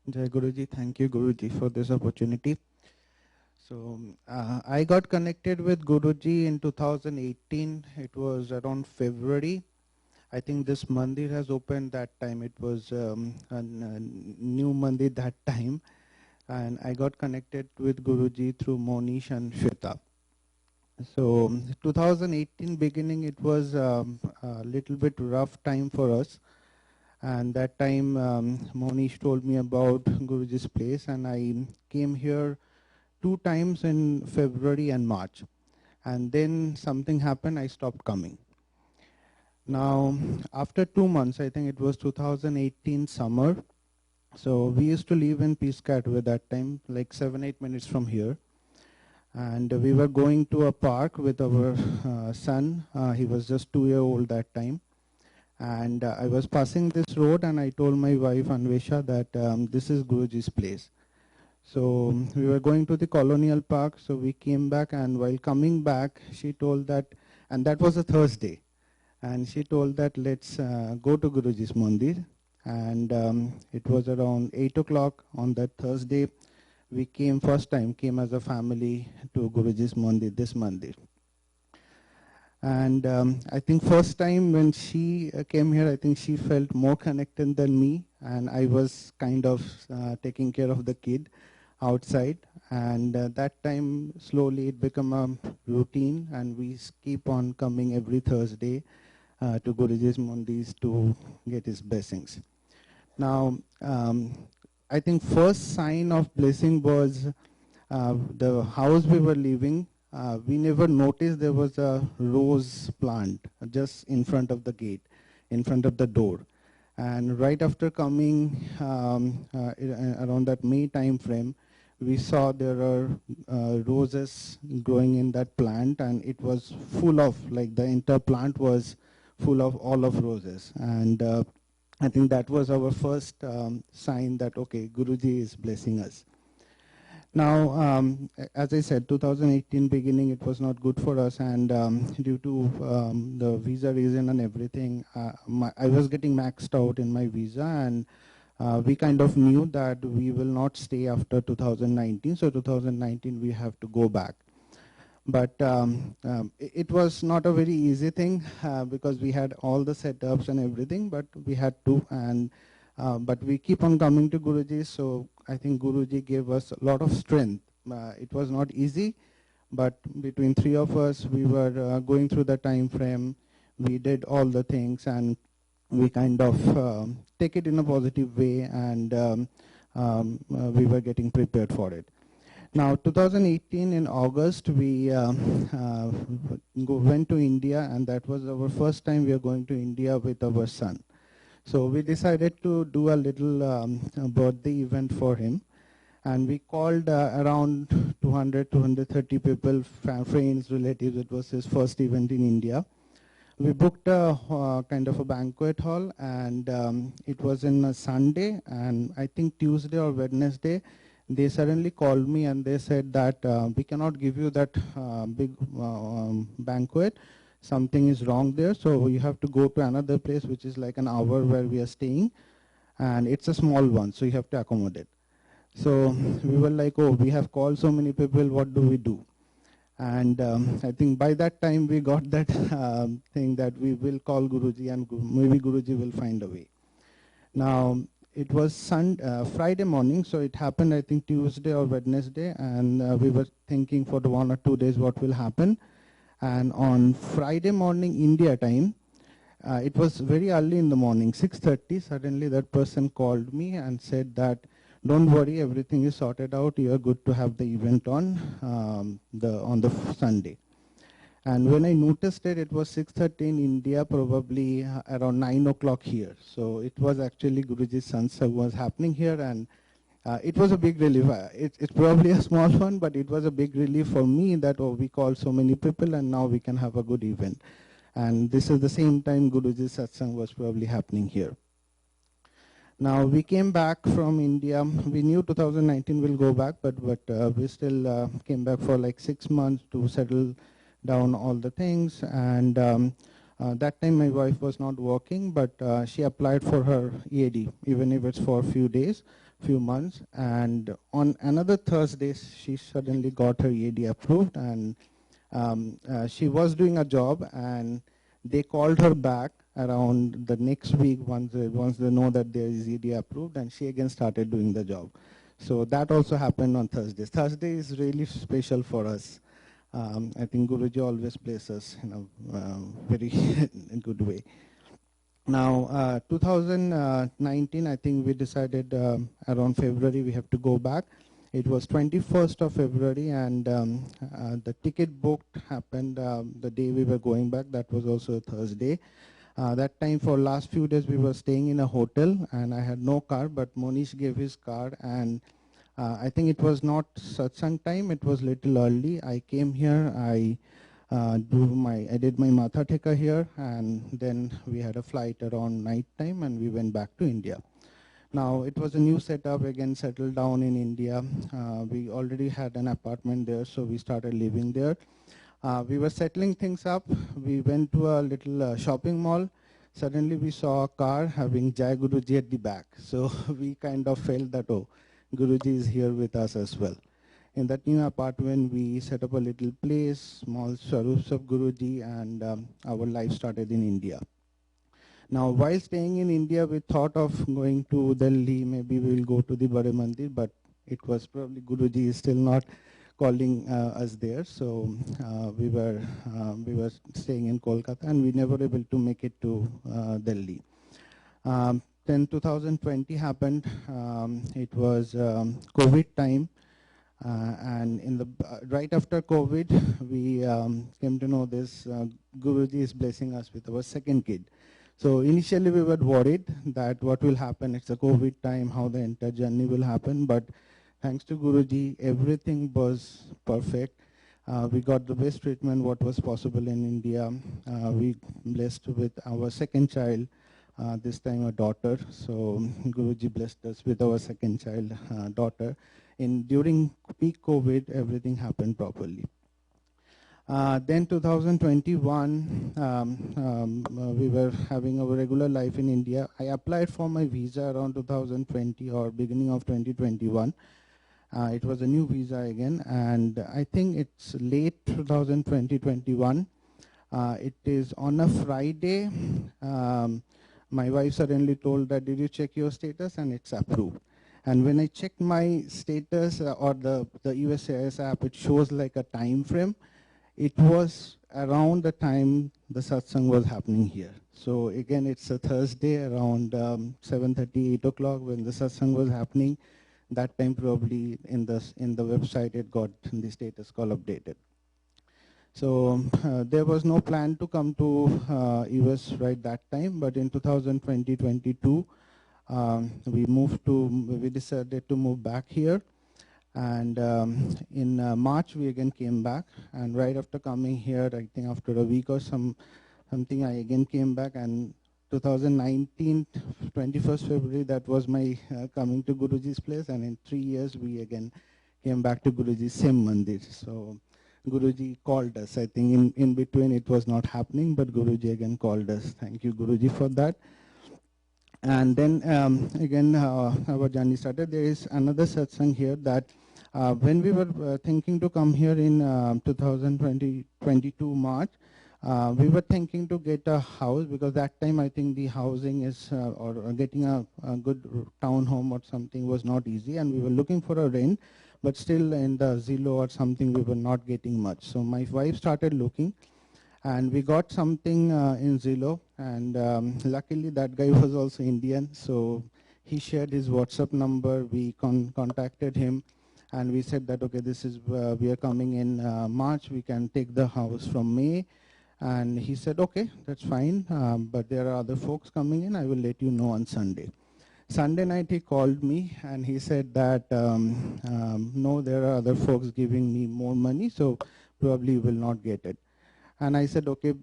Jai Guruji, thank you Guruji for this opportunity. So I got connected with Guruji in 2018. It was around February. I think this mandir has opened that time. It was a new mandir that time. And I got connected with Guruji through Monish and Shweta. So 2018 beginning, it was a little bit rough time for us. And that time Monish told me about Guruji's place, and I came here 2 times in February and March. And then something happened, I stopped coming. Now, after 2 months, I think it was 2018 summer. So we used to live in Piscataway that time, like 7-8 minutes from here. And we were going to a park with our son. He was just 2 years old that time. And I was passing this road, and I told my wife Anvesha that this is Guruji's place. So we were going to the Colonial Park, so we came back, and while coming back, she told that, and that was a Thursday, and she told that let's go to Guruji's Mandir. And it was around 8 o'clock on that Thursday. We came came as a family to Guruji's Mandir, this Mandir. And I think first time when she came here, I think she felt more connected than me, and I was kind of taking care of the kid outside. And that time, slowly it became a routine, and we keep on coming every Thursday to Guruji's Mandis to get his blessings. Now, I think first sign of blessing was the house we were living. We never noticed there was a rose plant just in front of the gate, in front of the door. And right after coming around that May time frame, we saw there are roses growing in that plant, and it was full of, like the entire plant was full of all of roses. And I think that was our first sign that, okay, Guruji is blessing us. Now, as I said, 2018 beginning, it was not good for us, and due to the visa reason and everything, I was getting maxed out in my visa, and we kind of knew that we will not stay after 2019, so 2019 we have to go back. But it was not a very easy thing because we had all the setups and everything, but we had to, and but we keep on coming to Guruji, so I think Guruji gave us a lot of strength. It was not easy, but between three of us, we were going through the time frame. We did all the things, and we kind of take it in a positive way, and we were getting prepared for it. Now, 2018 in August, we went to India, and that was our first time we are going to India with our son. So we decided to do a little birthday event for him, and we called around 200, 230 people, friends, relatives. It was his first event in India. We booked a kind of a banquet hall, and it was in a Sunday, and I think Tuesday or Wednesday, they suddenly called me and they said that we cannot give you that big banquet. Something is wrong there, so you have to go to another place, which is like an hour where we are staying, and it's a small one, so you have to accommodate. So we were like, oh, we have called so many people, what do we do? And I think by that time we got that thing that we will call Guruji, and maybe Guruji will find a way. Now, it was Friday morning, so it happened, I think, Tuesday or Wednesday, and we were thinking for the 1 or 2 days what will happen. And on Friday morning, India time, it was very early in the morning, 6:30, suddenly that person called me and said that, don't worry, everything is sorted out, you are good to have the event on the Sunday. And when I noticed it, it was 6:30 in India, probably around 9 o'clock here. So it was actually Guruji's Satsang was happening here, and it was a big relief. It's probably a small one, but it was a big relief for me that, oh, we called so many people, and now we can have a good event. And this is the same time Guruji's Satsang was probably happening here. Now, we came back from India. We knew 2019 will go back, but we still came back for like 6 months to settle down all the things. And That time my wife was not working, but she applied for her EAD, even if it's for a few days, few months. And on another Thursday, she suddenly got her EAD approved, and she was doing a job, and they called her back around the next week once they know that there is EAD approved, and she again started doing the job. So that also happened on Thursdays. Thursday is really special for us. I think Guruji always blesses us in a very good way. Now, 2019, I think we decided around February we have to go back. It was 21st of February, and the ticket booked happened the day we were going back. That was also a Thursday. That time for last few days we were staying in a hotel, and I had no car, but Monish gave his car, and I think it was not satsang time, it was little early. I came here, I did my Matha Theka here, and then we had a flight around night time, and we went back to India. Now, it was a new setup, again settled down in India. We already had an apartment there, so we started living there. We were settling things up. We went to a little shopping mall. Suddenly we saw a car having Jai Guruji at the back. So we kind of felt that, oh, Guruji is here with us as well. In that new apartment, we set up a little place, small swarups of Guruji, and our life started in India. Now, while staying in India, we thought of going to Delhi. Maybe we will go to the Bade Mandir, but it was probably Guruji is still not calling us there. So we were staying in Kolkata, and we never able to make it to Delhi. Then 2020 happened. It was COVID time, and in the right after COVID, we came to know this Guruji is blessing us with our second kid. So initially we were worried that what will happen. It's a COVID time, how the entire journey will happen. But thanks to Guruji, everything was perfect. We got the best treatment what was possible in India. We blessed with our second child. This time a daughter. So Guruji blessed us with our second child, daughter. During peak COVID, everything happened properly. Then 2021, we were having our regular life in India. I applied for my visa around 2020 or beginning of 2021. It was a new visa again, and I think it's late 2020-21. It is on a Friday. My wife suddenly told that, did you check your status? And it's approved. And when I checked my status or the USCIS app, it shows like a time frame. It was around the time the satsang was happening here. So again, it's a Thursday around 7:30, 8 o'clock when the satsang was happening. That time probably in the website it got the status call updated. So there was no plan to come to US right that time, but in 2020-22, we decided to move back here. And in March, we again came back. And right after coming here, I think after a week or something, I again came back. And 2019, 21st February, that was my coming to Guruji's place. And in 3 years, we again came back to Guruji's same mandir. So Guruji called us. I think in between it was not happening, but Guruji again called us. Thank you, Guruji, for that. And then again, our journey started. There is another satsang here that when we were thinking to come here in 2022 March, we were thinking to get a house because that time I think the housing is or getting a good town home or something was not easy, and we were looking for a rent, but still in the Zillow or something we were not getting much. So my wife started looking, and we got something in Zillow, and luckily that guy was also Indian, so he shared his WhatsApp number. We contacted him, and we said that, okay, this is we are coming in March, we can take the house from May. And he said, okay, that's fine, but there are other folks coming in, I will let you know on Sunday. Sunday night he called me and he said that, no, there are other folks giving me more money, so probably you will not get it. And I said, okay,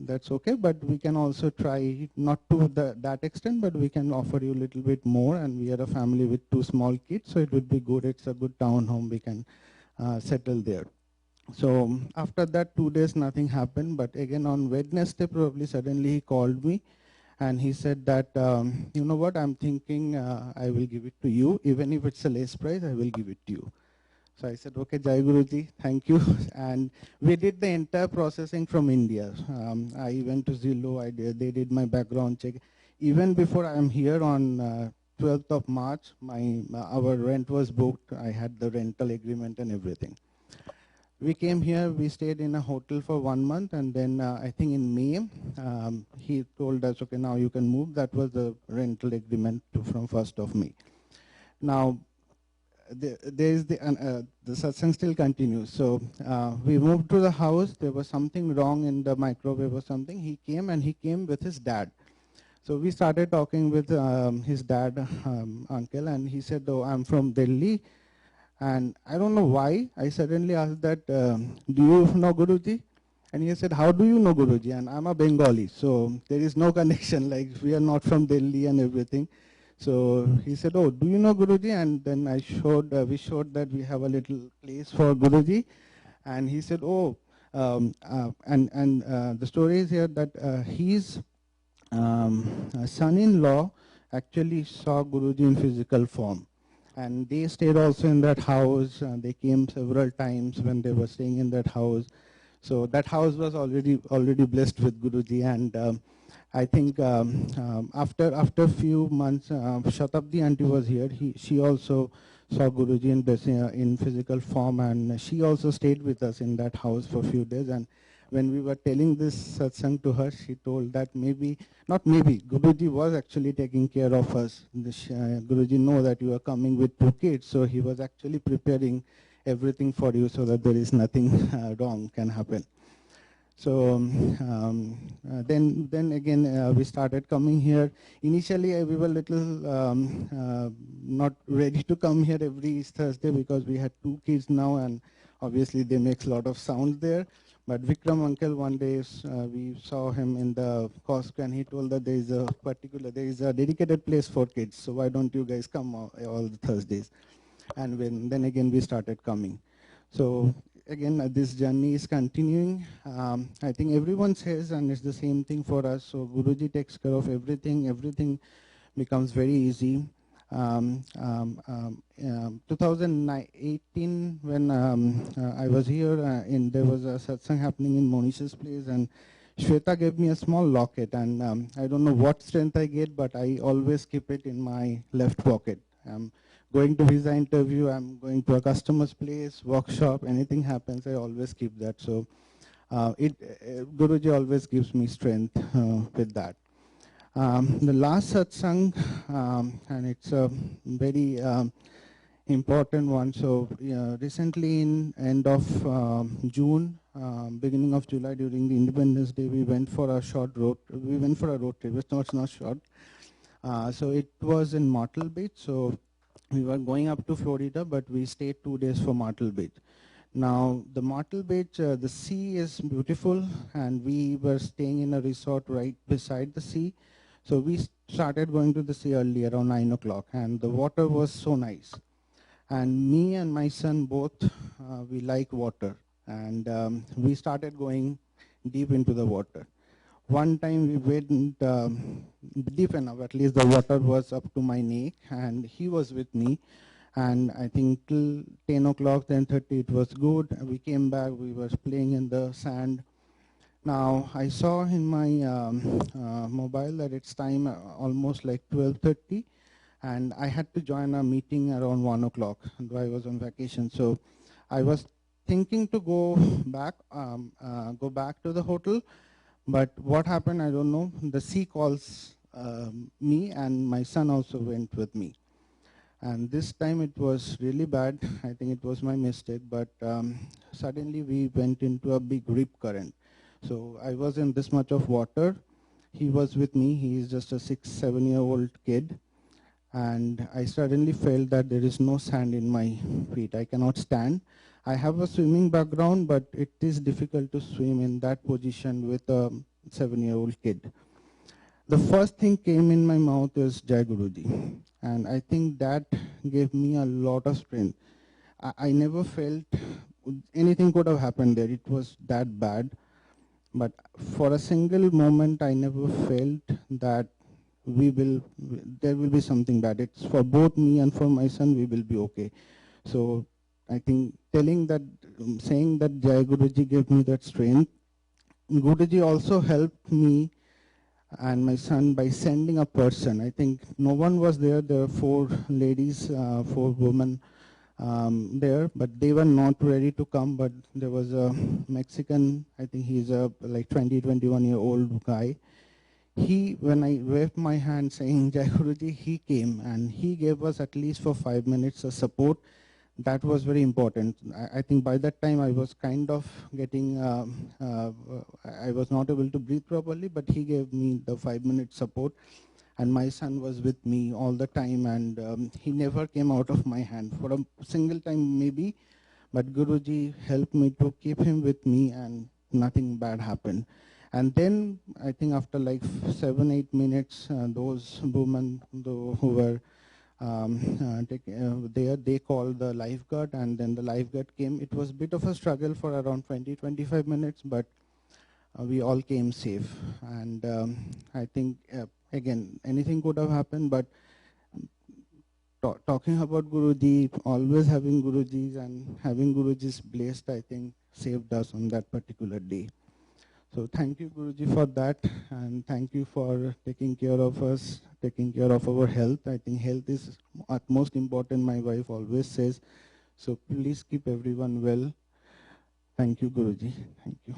that's okay, but we can also try, not to that extent, but we can offer you a little bit more, and we are a family with 2 small kids, so it would be good. It's a good town home, we can settle there. So after that 2 days nothing happened, but again on Wednesday probably suddenly he called me and he said that, you know what, I'm thinking I will give it to you, even if it's a less price, I will give it to you. So I said, okay, Jai Guruji, thank you. And we did the entire processing from India. I went to Zillow, they did my background check. Even before I'm here on 12th of March, our rent was booked. I had the rental agreement and everything. We came here, we stayed in a hotel for 1 month, and then I think in May, he told us, okay, now you can move. That was the rental agreement from 1st of May. Now, the satsang still continues. So we moved to the house. There was something wrong in the microwave or something. He came with his dad. So we started talking with his dad, uncle, and he said, oh, I'm from Delhi. And I don't know why, I suddenly asked that, do you know Guruji? And he said, how do you know Guruji? And I'm a Bengali, so there is no connection, like we are not from Delhi and everything. So he said, oh, do you know Guruji? And then we showed that we have a little place for Guruji. And he said, oh, the story is here that his son-in-law actually saw Guruji in physical form. And they stayed also in that house. They came several times when they were staying in that house. So that house was already blessed with Guruji. And I think after a few months, Shatabdi auntie was here. She also saw Guruji in physical form, and she also stayed with us in that house for a few days. And when we were telling this satsang to her, she told that Guruji was actually taking care of us. Guruji know that you are coming with 2 kids, so he was actually preparing everything for you so that there is nothing wrong can happen. So then again we started coming here. Initially we were little not ready to come here every Thursday because we had 2 kids now, and obviously they make a lot of sound there. But Vikram uncle, one day we saw him in the Costco, and he told that there is a dedicated place for kids. So why don't you guys come all the Thursdays? And then again we started coming. So again, this journey is continuing. I think everyone says, and it's the same thing for us. So Guruji takes care of everything. Everything becomes very easy. 2018, when I was here, there was a satsang happening in Monisha's place, and Shweta gave me a small locket, and I don't know what strength I get, but I always keep it in my left pocket. Going to visa interview, I'm going to a customer's place, workshop, anything happens, I always keep that. So Guruji always gives me strength with that. The last satsang, and it's a very important one. So recently in end of June, beginning of July, during the Independence Day, we went for a road trip. It's not short. So it was in Myrtle Beach. So we were going up to Florida, but we stayed 2 days for Myrtle Beach. Now, the Myrtle Beach, the sea is beautiful, and we were staying in a resort right beside the sea. So we started going to the sea early, around 9 o'clock, and the water was so nice. And me and my son both, we like water, and we started going deep into the water. One time we went deep enough, at least the water was up to my neck, and he was with me. And I think till 10 o'clock, 10:30, it was good. We came back, we were playing in the sand. Now, I saw in my mobile that it's time almost like 12:30, and I had to join a meeting around 1 o'clock, though I was on vacation. So I was thinking to go back to the hotel, but what happened, I don't know. The sea calls me, and my son also went with me. And this time it was really bad. I think it was my mistake, but suddenly we went into a big rip current. So I was in this much of water. He was with me. He is just a 6-7-year-old kid. And I suddenly felt that there is no sand in my feet. I cannot stand. I have a swimming background, but it is difficult to swim in that position with a 7-year-old kid. The first thing came in my mouth is Jai Guruji. And I think that gave me a lot of strength. I never felt anything could have happened there. It was that bad. But for a single moment, I never felt that there will be something bad. It's for both me and for my son, we will be okay. So I think saying that Jai Guruji gave me that strength. Guruji also helped me and my son by sending a person. I think no one was there. There were four ladies, four women there, but they were not ready to come. But there was a Mexican, I think he's a like 20, 21-year-old guy. When I waved my hand saying Jai Guruji, he came and he gave us at least for 5 minutes a support. That was very important. I think by that time I was kind of getting, I was not able to breathe properly, but he gave me the 5-minute support. And my son was with me all the time, and he never came out of my hand for a single time maybe, but Guruji helped me to keep him with me, and nothing bad happened. And then I think after like 7-8 minutes, those women who were there, they called the lifeguard, and then the lifeguard came. It was a bit of a struggle for around 20-25 minutes, but we all came safe. And I think, again, anything could have happened, but talking about Guruji, always having Gurujis and having Gurujis blessed, I think, saved us on that particular day. So thank you, Guruji, for that, and thank you for taking care of us, taking care of our health. I think health is utmost important, my wife always says. So please keep everyone well. Thank you, Guruji. Thank you.